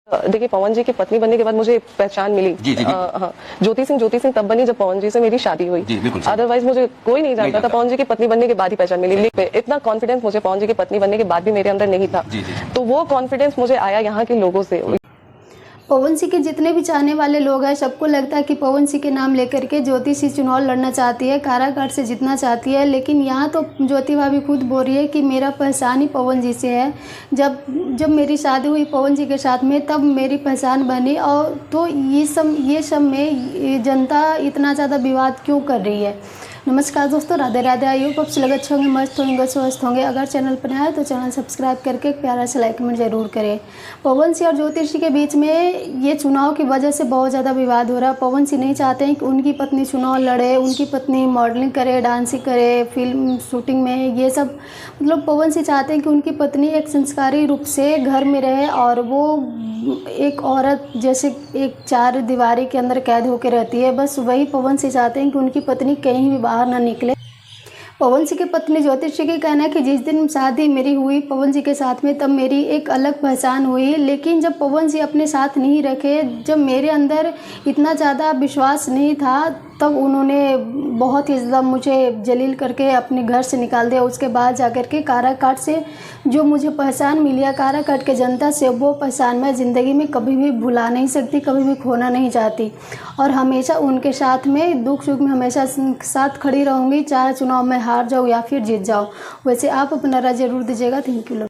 देखिए, पवन जी की पत्नी बनने के बाद मुझे पहचान मिली। जी, जी, हाँ, ज्योति सिंह तब बनी जब पवन जी से मेरी शादी हुई। अदरवाइज मुझे कोई नहीं जानता था। पवन जी की पत्नी बनने के बाद ही पहचान मिली। इतना कॉन्फिडेंस मुझे पवन जी की पत्नी बनने के बाद भी मेरे अंदर नहीं था। तो वो कॉन्फिडेंस मुझे आया यहाँ के लोगों से। पवन सिंह के जितने भी चाहने वाले लोग हैं, सबको लगता है कि पवन सिंह के नाम लेकर के ज्योति सिंह चुनाव लड़ना चाहती है, काराकाट से जीतना चाहती है। लेकिन यहाँ तो ज्योति भाभी खुद बोल रही है कि मेरा पहचान ही पवन जी से है। जब मेरी शादी हुई पवन जी के साथ में, तब मेरी पहचान बनी। और तो ये सब में जनता इतना ज़्यादा विवाद क्यों कर रही है। नमस्कार दोस्तों, राधे राधे। आई होप आप लोग अच्छे होंगे, मस्त होंगे, स्वस्थ होंगे। अगर चैनल पर नया है तो चैनल सब्सक्राइब करके एक प्यारा सा लाइक कमेंट जरूर करें। पवन सिंह और ज्योति सिंह के बीच में ये चुनाव की वजह से बहुत ज़्यादा विवाद हो रहा है। पवन सिंह नहीं चाहते हैं कि उनकी पत्नी चुनाव लड़े, उनकी पत्नी मॉडलिंग करे, डांसिंग करे, फिल्म शूटिंग में, ये सब मतलब पवन सिंह चाहते हैं कि उनकी पत्नी एक संस्कारी रूप से घर में रहे और वो एक औरत जैसे एक चार दीवारी के अंदर कैद होकर रहती है। बस वही पवन सिंह चाहते हैं कि उनकी पत्नी कहीं भी बाहर ना निकले। पवन सिंह की पत्नी ज्योति सिंह का कहना है कि जिस दिन शादी मेरी हुई पवन सिंह के साथ में, तब मेरी एक अलग पहचान हुई। लेकिन जब पवन सिंह अपने साथ नहीं रखे, जब मेरे अंदर इतना ज़्यादा विश्वास नहीं था, तब उन्होंने बहुत ही ज़्यादा मुझे जलील करके अपने घर से निकाल दिया। उसके बाद जाकर के काराकाट से जो मुझे पहचान मिली है काराकाट के जनता से, वो पहचान मैं ज़िंदगी में कभी भी भुला नहीं सकती, कभी भी खोना नहीं चाहती। और हमेशा उनके साथ में दुख सुख में हमेशा साथ खड़ी रहूँगी, चाहे चुनाव में हार जाऊँ या फिर जीत जाऊँ। वैसे आप अपना राय जरूर दीजिएगा। Thank you.